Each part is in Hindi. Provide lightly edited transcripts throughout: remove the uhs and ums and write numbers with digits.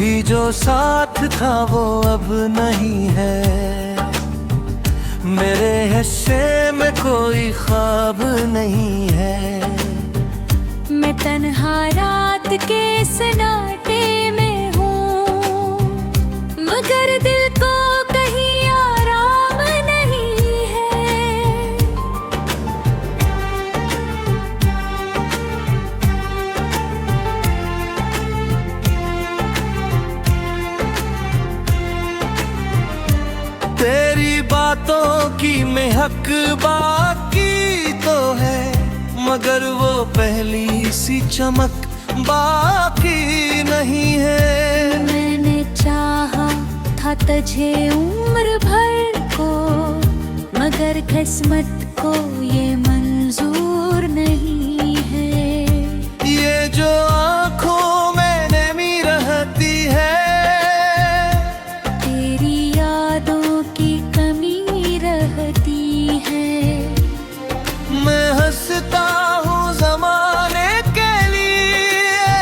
कभी जो साथ था वो अब नहीं है। मेरे हिस्से में कोई ख्वाब नहीं है। मैं तन्हा रात के सन्नाटे में हूँ, मगर दिल को कहीं आराम नहीं है। तेरी बातों की महक बाकी तो है, मगर वो पहली सी चमक बाकी नहीं है। मैंने चाहा था तुझे उम्र भर को, मगर किस्मत को ये मंजूर नहीं है। ये जो आँखों में नमी रहती है, तेरी यादों की कमी रहती है। मैं हंसता हूँ ज़माने के लिए,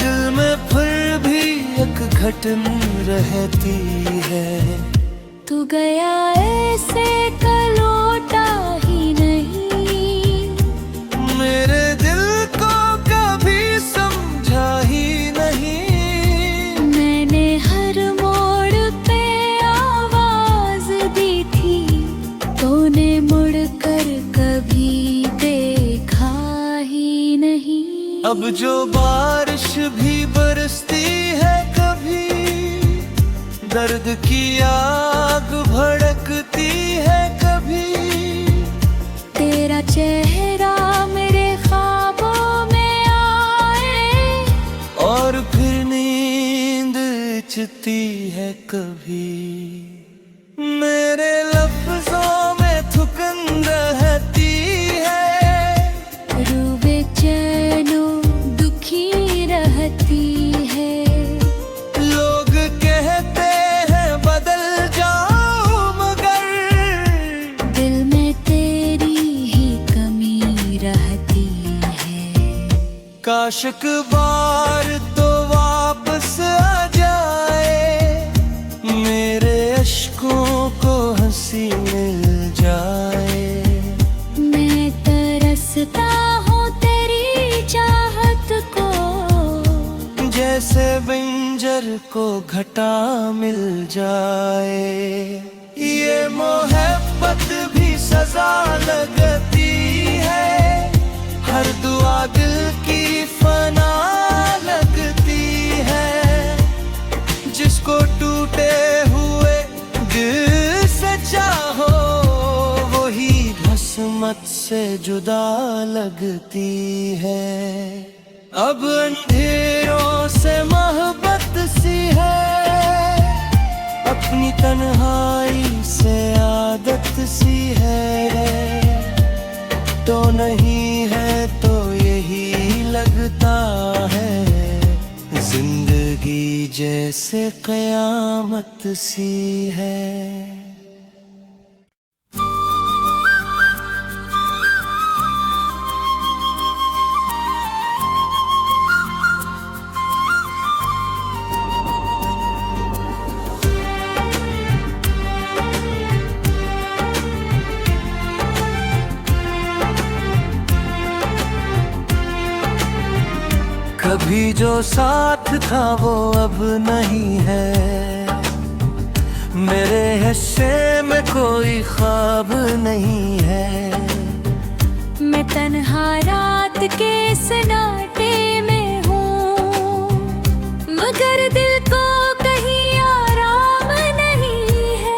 दिल में फिर भी एक घटन रहती है। तू गया ऐसे लौटा ही नहीं, मेरे दिल को कभी समझा ही नहीं। मैंने हर मोड़ पे आवाज दी थी, तूने मुड़कर कभी देखा ही नहीं। अब जो बारिश भी बरसती है कभी, दर्द की आग भड़कती है कभी। तेरा चेहरा मेरे ख्वाबों में आए, और फिर नींद चती है कभी। मेरे लफ्जों में थुकन रहती है, रूह बेचैनो दुखी रहती है। लोग कहते हैं बदल जाओ, मगर दिल में तेरी ही कमी रहती है। काश एक बार तो वापस आ जाए, मेरे अश्कों को हंसी मिल जाए। मैं तरसता हूँ तेरी चाहत को, जैसे बंजर को घटा मिल जाए। ये मोहब्बत भी सजा लगती है, हर दुआ दिल की फना लगती है। जिसको टूटे हुए दिल से चाहो, वही किस्मत से जुदा लगती है। अब अंधेरों से मोहब्बत सी है, अपनी तन्हाई से आदत सी है। तो नहीं है तो यही लगता है, जिंदगी जैसे कयामत सी है। कभी जो साथ था वो अब नहीं है। मेरे हिस्से में कोई ख्वाब नहीं है। मैं तन्हा रात के सन्नाटे में हूँ, मगर दिल को कहीं आराम नहीं है।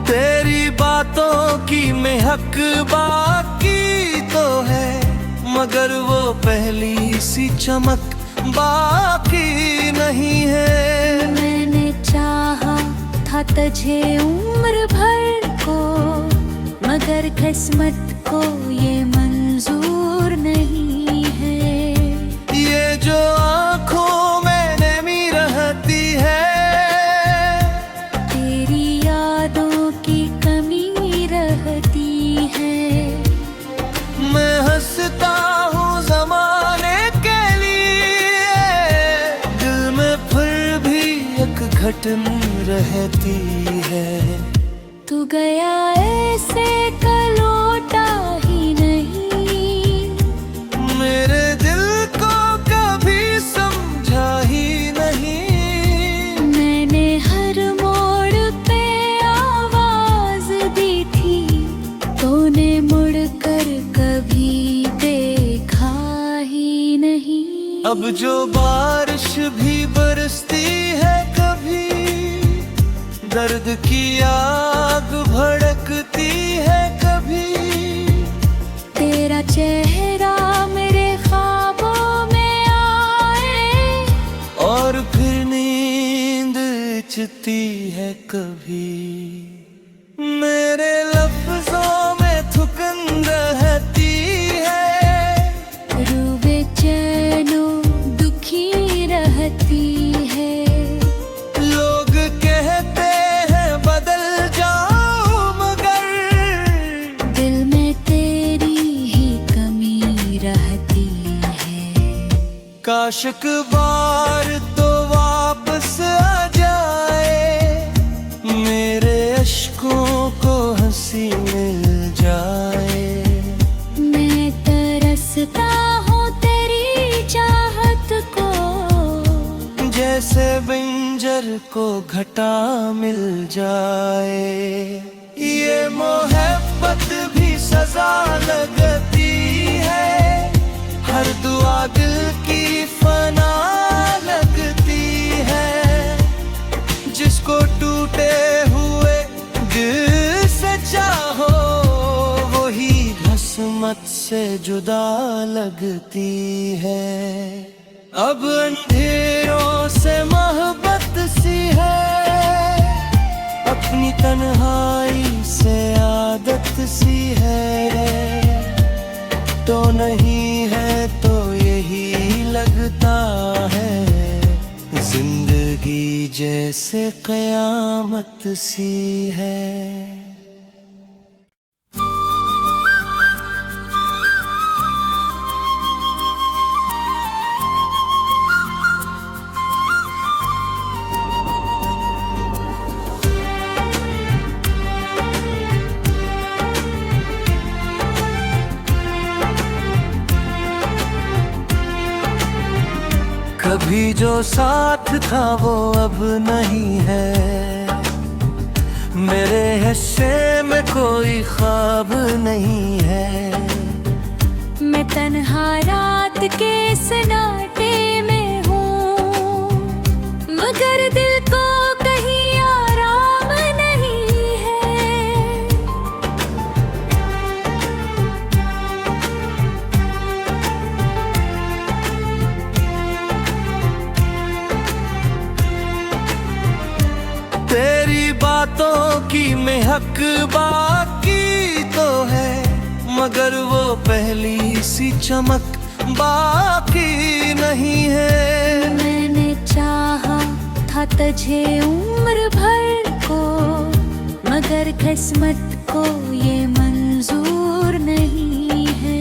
तेरी बातों की महक बाकी तो है, मगर वो पहली सी चमक बाकी नहीं है। मैंने चाहा था तुझे उम्र भर को, मगर किस्मत को ये मंजूर नहीं है। ये जो आँखों में नमी रहती है, घटन रहती है। तू गया ऐसे कलौटा ही नहीं, मेरे दिल को कभी समझा ही नहीं। मैंने हर मोड़ पे आवाज दी थी, तूने मुड़ कर कभी देखा ही नहीं। अब जो बारिश भी बरसती है कभी, दर्द की आग भड़कती है कभी। तेरा चेहरा मेरे ख्वाबों में आए, और फिर नींद चती है कभी। मेरे लफ्जों में थुकन रहती है, रूह बेचैनो दुखी रहती है। लोग कहते हैं बदल जाऊं, मगर दिल में तेरी ही कमी रहती है। काश एक बार तो वापस आ जाए, मेरे अश्कों को हंसी मिल जाए। मैं तरसता हूँ तेरी चाहत को, जैसे बिंजर को घटा मिल जाए। ये मोहब्बत भी सजा लगती है, हर दुआ दिल की फना लगती है। जिसको टूटे हुए दिल से चाहो, वही किस्मत से जुदा लगती है। अब अंधेरों से मोहब्बत सी है, अपनी तन्हाई से आदत सी है। तो नहीं है तो यही लगता है, जिंदगी जैसे कयामत सी है। कभी जो साथ था वो अब नहीं है, मेरे हिस्से में कोई ख्वाब नहीं है। मैं तन्हा रात के सन्नाटे में हूँ, मगर दिल को कहीं आराम नहीं है। तेरी बातों की महक बाकी तो है, मगर वो पहली सी चमक बाकी नहीं है। मैंने चाहा था तुझे उम्र भर को, मगर किस्मत को ये मंजूर नहीं है।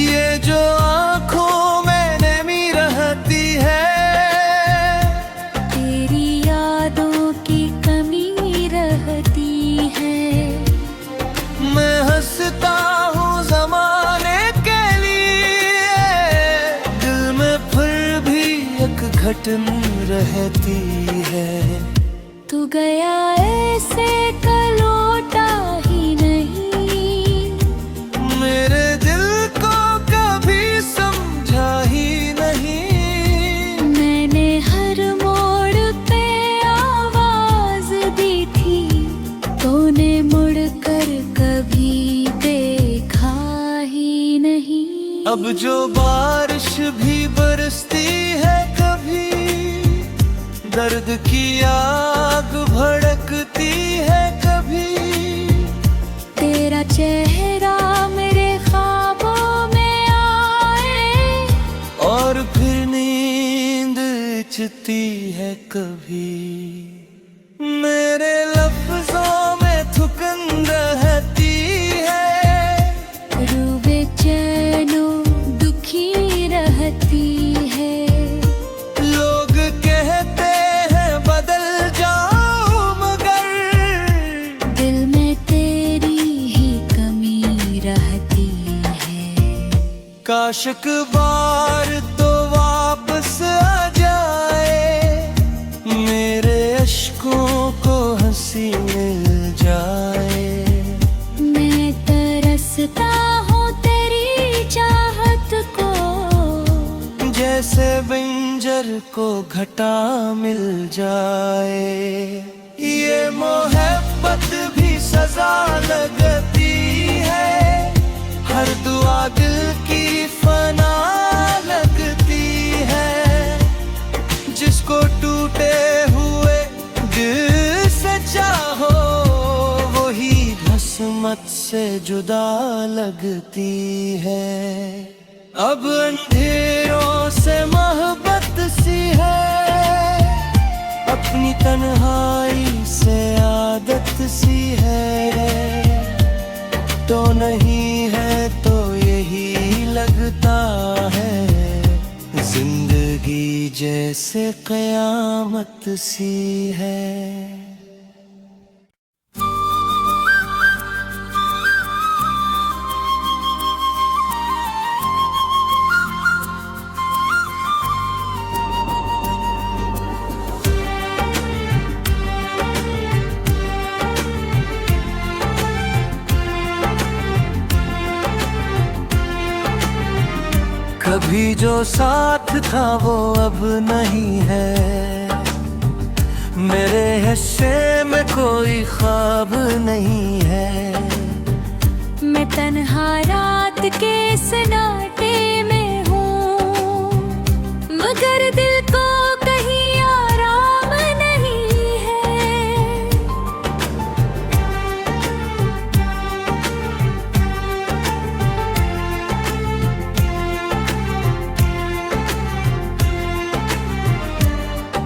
ये जो आँखों में नमी रहती है, तेरी यादों की कमी रहती है। मैं हंसता हूँ ज़माने के लिए, दिल में फिर भी एक घटन रहती है। तू गया ऐसे कलौटा ही नहीं, मेरे दिल को कभी समझा ही नहीं। मैंने हर मोड़ पे आवाज दी थी, तूने मुड़ कर कभी देखा ही नहीं। अब जो बारिश भी बरसती है कभी, दर्द की आग भड़कती है कभी। तेरा चेहरा मेरे ख्वाबों में आए, और फिर नींद चती है कभी। मेरे लफ्जों में थुकन रहती है, रूह बेचैनो दुखी रहती है। लोग कहते हैं बदल काश एक बार तो वापस आ जाए, मेरे अश्कों को हंसी मिल जाए। मैं तरसता हूँ तेरी चाहत को, जैसे बंजर को घटा मिल जाए। ये मोहब्बत भी सजा लगती है, हर दुआ दिल की फना लगती है। जिसको टूटे हुए दिल से चाहो, वही किस्मत से जुदा लगती है। अब अंधेरों से मोहब्बत सी है, अपनी तन्हाई से आदत सी है। तो नहीं है तो यही लगता है, जिंदगी जैसे कयामत सी है। कभी जो साथ था वो अब नहीं है, मेरे हिस्से में कोई ख्वाब नहीं है। मैं तन्हा रात के सन्नाटे में हूँ, मगर दिल को कहीं आराम नहीं है।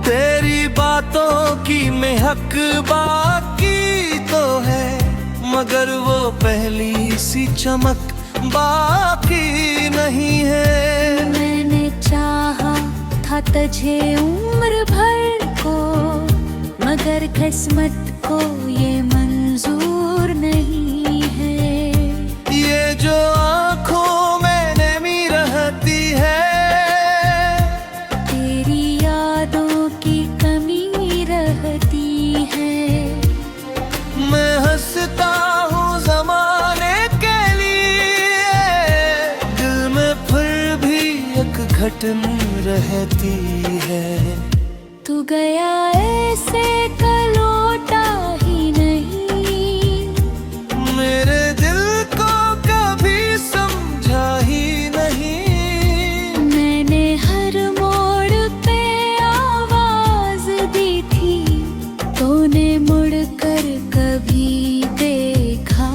तेरी बातों की महक बाकी तो है, मगर वो पहली सी चमक बाकी नहीं है। मैंने चाहा था तुझे उम्र भर को, मगर किस्मत को ये मंजूर नहीं है। ये जो आँखों में नमी रहती है, तेरी यादों की कमी रहती है। मैं हंसता हूँ ज़माने के लिए, दिल में फिर भी एक घटन रहती है। तू गया ऐसे लौटा ही नहीं, मेरे दिल को कभी समझा ही नहीं। मैंने हर मोड़ पे आवाज दी थी, तूने मुड़ कर कभी देखा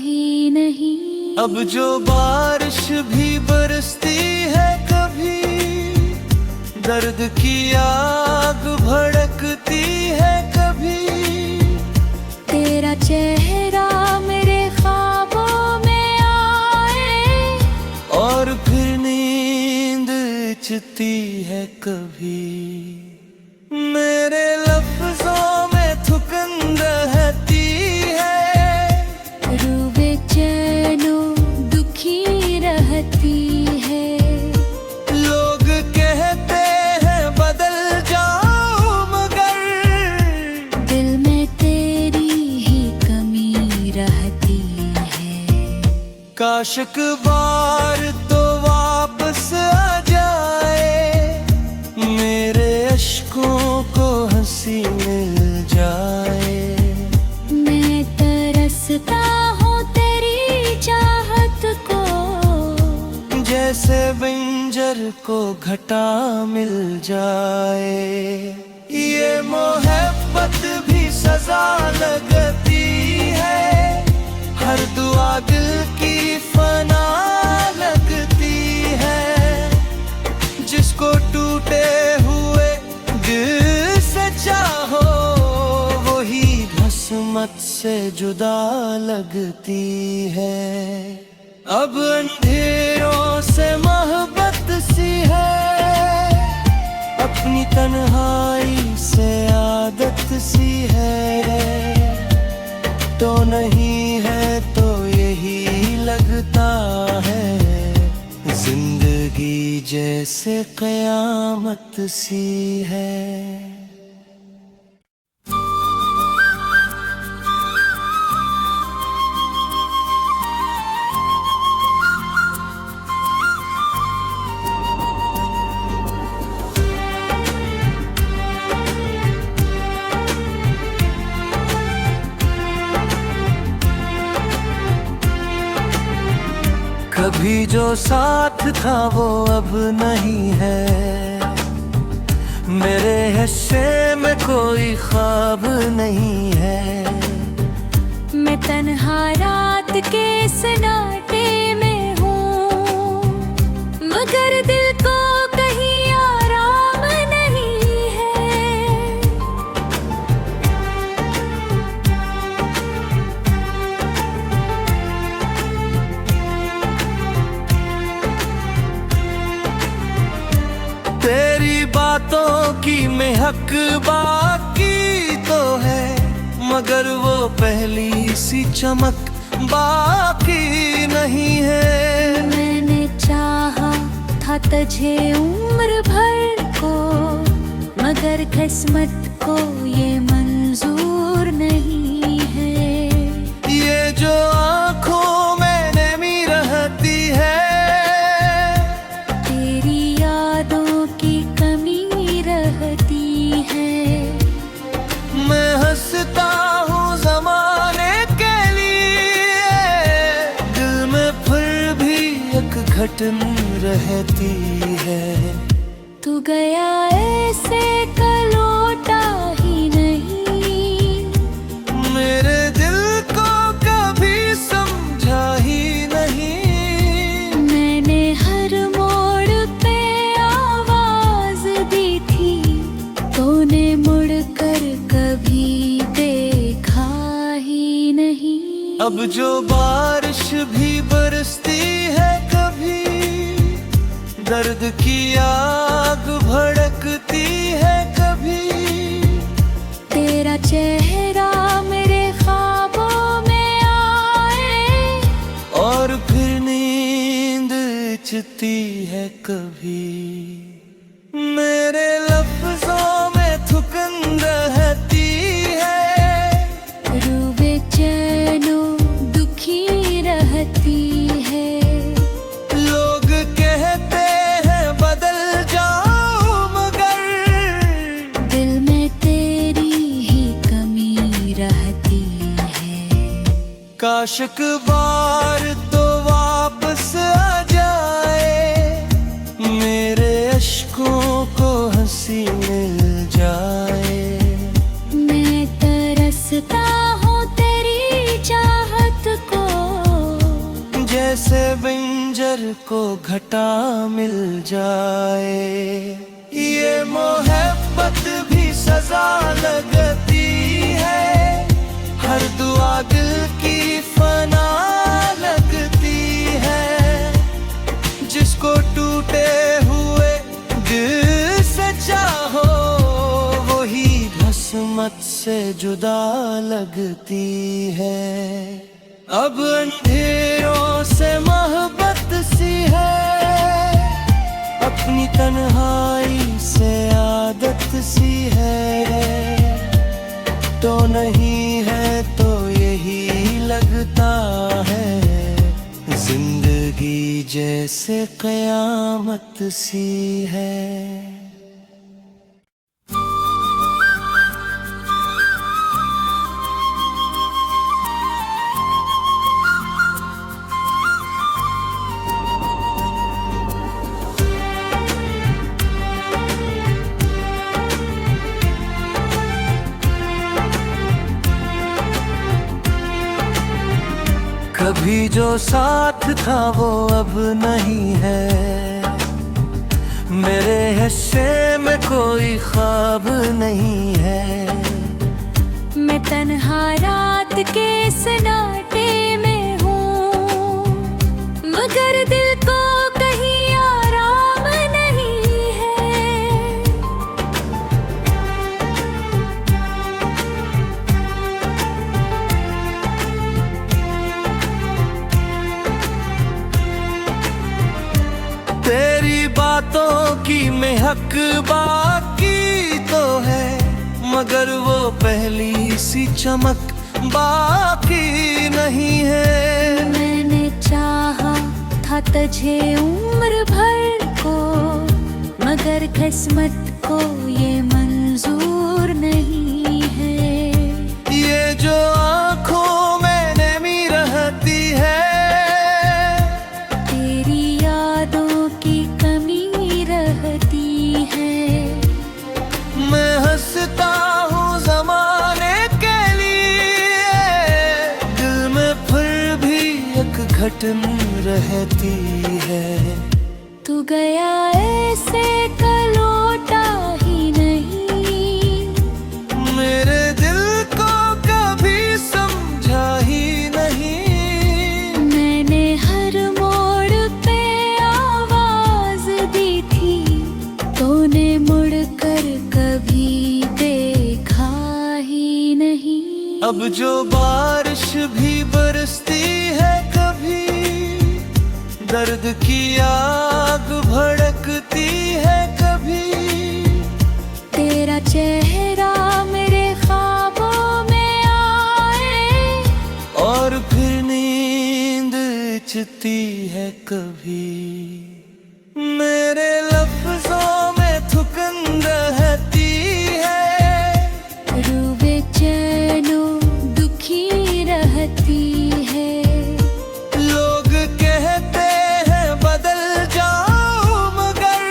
ही नहीं। अब जो बारिश भी बरसती है कभी, दर्द की आग भड़कती है कभी। तेरा चेहरा मेरे ख्वाबों में आए, और फिर नींद चती है कभी। मेरे लफ्जों में थुकन रहती है, रूह बेचैनो दुखी रहती है। लोग कहते हैं बदल जाऊं, मगर दिल में तेरी ही कमी रहती है। काश एक बार तो वापस आ जाए, मेरे अश्कों को हंसी मिल जाए। मैं तरसता हूँ तेरी चाहत को, जैसे बंजर को घटा मिल जाए। ये मोहब्बत भी सजा लगती है, हर दुआ दिल की फना लगती है। जिसको टूटे हुए दिल से चाहो, वही किस्मत से जुदा लगती है। अब अंधेरों से मोहब्बत सी है, अपनी तन्हाई से आदत सी है। तो नहीं है तो यही लगता है, जिंदगी जिंदगी जैसे कयामत सी है। कभी जो साथ था वो अब नहीं है, मेरे हिस्से में कोई ख्वाब नहीं है। मैं तन्हा रात के सन्नाटे में हूँ, मगर दिल को कहीं आराम नहीं है। तेरी बातों की महक बाकी तो है, मगर वो पहली सी चमक बाकी नहीं है। मैंने चाहा था तुझे उम्र भर को, मगर किस्मत को ये मंजूर नहीं है। ये जो आँखों में नमी रहती है, तेरी यादों की कमी रहती है। मैं हंसता हूँ ज़माने के लिए, दिल में फिर भी एक घटन रहती है। तू गया ऐसे लौटा ही नहीं, मेरे दिल को कभी समझा ही नहीं। मैंने हर मोड़ पे आवाज दी थी, तूने मुड़कर कभी देखा ही नहीं। अब जो बारिश भी बरसती है कभी, दर्द की आग भड़कती है कभी। तेरा चेहरा मेरे ख्वाबों में आए, और फिर नींद चती है कभी। मेरे लफ्जों में थुकन रहती है, रूह बेचैनो दुखी रहती है। लोग कहते हैं बदल जाओ, मगर दिल में तेरी ही कमी रहती है। काश एक बार तो वापस आ जाए, मेरे अश्कों को हंसी मिल जाए। मैं तरसता हूँ तेरी चाहत को, जैसे बिंजर को घटा मिल जाए। ये मोहब्बत भी सजा लगती है, हर दुआ दिल की फना लगती है। जिसको टूटे हुए दिल से चाहो, वही किस्मत से जुदा लगती है। अब अंधेरों से मोहब्बत सी है, अपनी तन्हाई से आदत सी है। तो नहीं है तो यही लगता है, जिंदगी जैसे कयामत सी है। कभी जो साथ था वो अब नहीं है, मेरे हिस्से में कोई ख्वाब नहीं है। मैं तन्हा रात के सन्नाटे में हूँ, मगर दिल को कहीं आराम नहीं है। तेरी बातों की महक बाकी तो है, मगर वो पहली सी चमक बाकी नहीं है। मैंने चाहा था तुझे उम्र भर को, मगर किस्मत को ये मंजूर नहीं है। ये जो आँखों में नमी रहती है, तेरी यादों की कमी रहती है। मैं हंसता हूँ ज़माने के लिए, दिल में फिर भी एक घटन रहती है। तू गया ऐसे लौटा ही नहीं, मेरे दिल को कभी समझा ही नहीं। मैंने हर मोड़ पे आवाज दी थी, तूने मुड़कर कभी देखा ही नहीं। अब जो बारिश भी बरसती है कभी, दर्द की आग भड़कती है कभी। तेरा चेहरा मेरे ख्वाबों में आए, और फिर नींद चती है कभी। मेरे लफ्जों में थुकन रहती है, रूह बेचैनो दुखी रहती है। लोग कहते हैं बदल जाऊं, मगर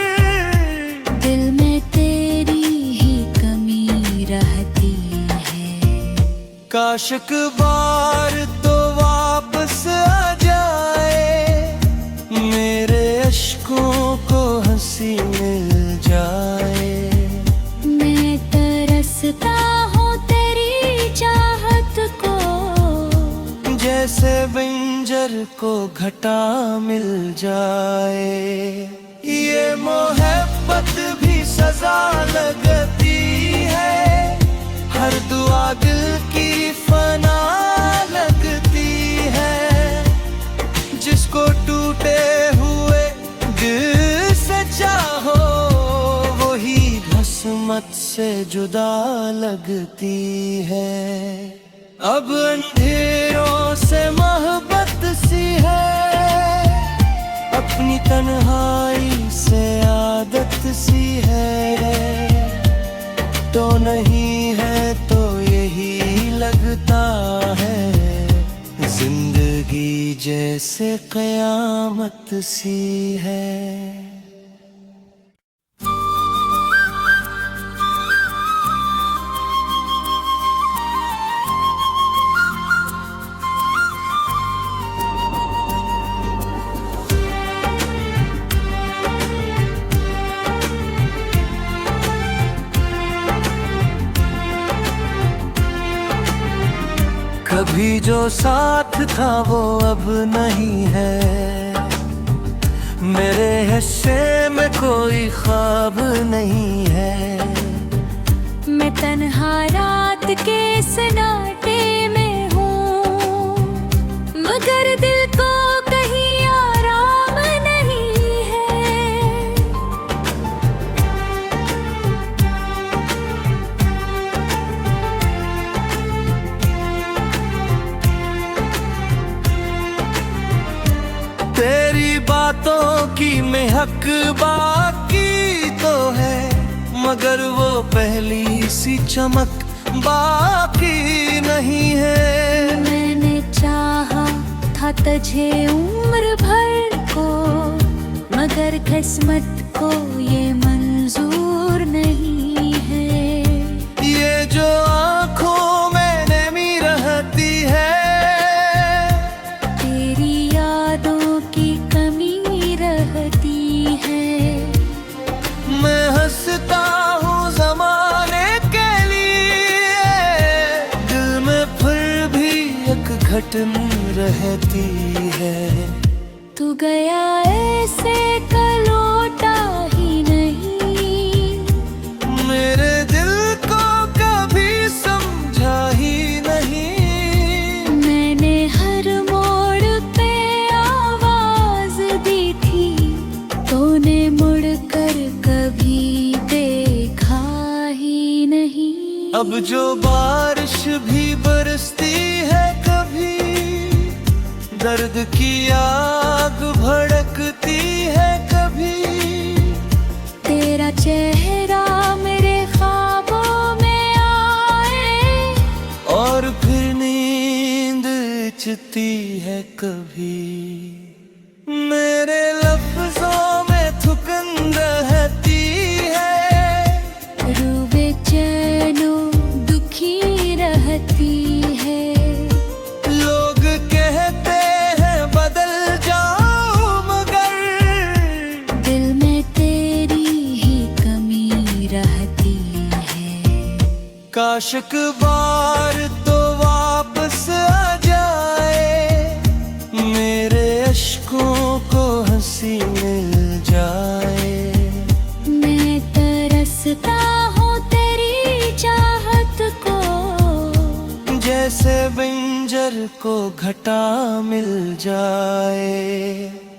दिल में तेरी ही कमी रहती है। काश एक बार तो वापस आ जाए, मेरे अश्कों को हंसी मिल जाए। मैं तरसता हूँ तेरी चाहत को, जैसे बंजर को घटा मिल जाए। ये मोहब्बत भी सजा लगती है, हर दुआ दिल की फना लगती है। जिसको टूटे हुए दिल से चाहो, वही किस्मत से जुदा लगती है। अब अंधेरों से मोहब्बत सी है, अपनी तन्हाई से आदत सी है। तो नहीं है तो यही लगता है, जिंदगी जैसे कयामत सी है। कभी जो साथ था वो अब नहीं है, मेरे हिस्से में कोई ख्वाब नहीं है। मैं तन्हा रात के सन्नाटे में हूँ, मगर दिल को कहीं आराम नहीं है। तेरी बातों की महक बाकी तो है, मगर वो पहली सी चमक बाकी नहीं है। मैंने चाहा था तुझे उम्र भर को, मगर किस्मत को ये मंजूर नहीं है। ये जो आँखों में नमी रहती है, तेरी यादों की कमी रहती है। मैं हंसता हूँ ज़माने के लिए, दिल में फिर भी एक घटन रहती है। तू गया ऐसे लौटा ही नहीं, मेरे दिल को कभी समझा ही नहीं। मैंने हर मोड़ पे आवाज दी थी, तूने मुड़कर कभी देखा ही नहीं। अब जो बारिश भी बरसती है कभी, दर्द की आग भड़कती है कभी। तेरा चेहरा मेरे ख्वाबों में आए और फिर नींद चती है कभी। मेरे लफ्जों में थुकन रहती है, रूह बेचैनो दुखी रहती है। लोग कहते हैं बदल जाओ, मगर दिल में तेरी ही कमी रहती है। काश एक बार तो वापस आ जाए, मेरे अश्कों को हंसी मिल जाए। मैं तरसता हूँ तेरी चाहत को, जैसे बंजर को घटा मिल जाए।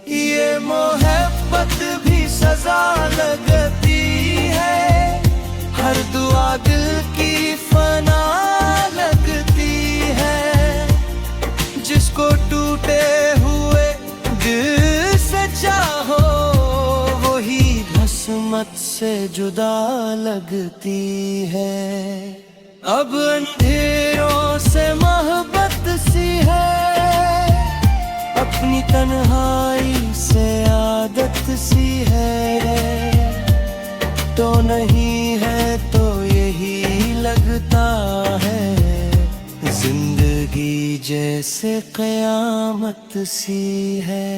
ये मोहब्बत भी सजा लगती है, हर दुआ दिल की फना लगती है। जिसको टूटे हुए दिल से चाहो, वही किस्मत से जुदा लगती है। अब अंधेरों से मोहब्बत सी है, अपनी तन्हाई से आदत सी है। तो नहीं है तो यही लगता है, जिंदगी जैसे कयामत सी है।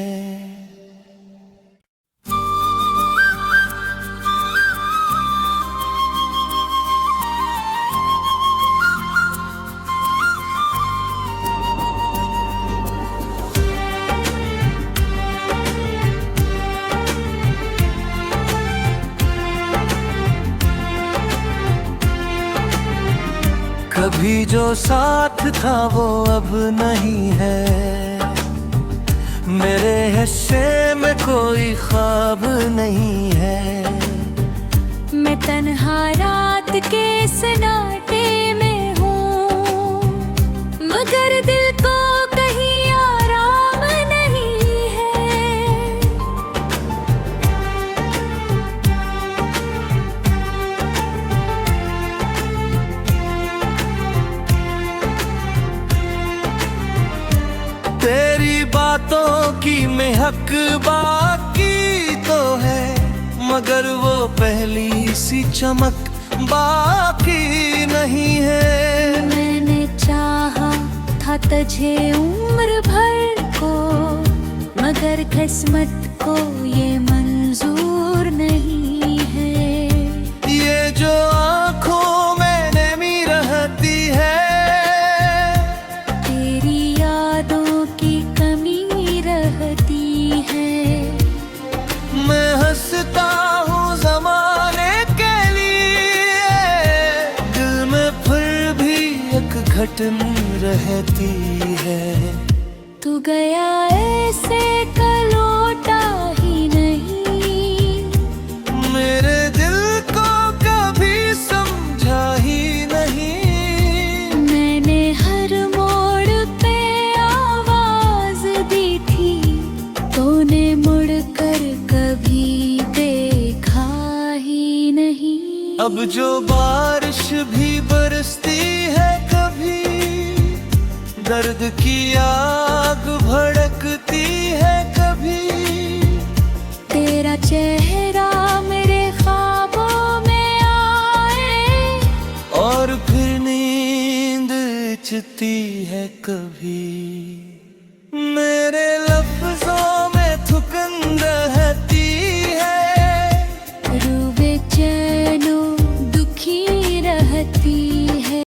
कभी जो साथ था वो अब नहीं है, मेरे हिस्से में कोई ख्वाब नहीं है। मैं तन्हा रात के सन्नाटे में हूँ, मगर दिल को कहीं आराम नहीं है। तेरी बातों की महक बाकी तो है, मगर वो पहली सी चमक बाकी नहीं है। मैंने चाहा था तुझे उम्र भर को, मगर किस्मत को ये मंजूर नहीं है। ये जो आँखों में नमी रहती है, तेरी यादों की कमी रहती है। मैं हंसता हूँ ज़माने के लिए, दिल में फिर भी एक घटन रहती है। तू गया ऐसे लौटा ही नहीं, मेरे दिल को कभी समझा ही नहीं। मैंने हर मोड़ पे आवाज दी थी, तूने मुड़कर कभी देखा ही नहीं। अब जो बारिश भी बरसती है कभी, दर्द की आग भड़कती है कभी। तेरा चेहरा मेरे ख्वाबों में आए और फिर नींद चती है कभी।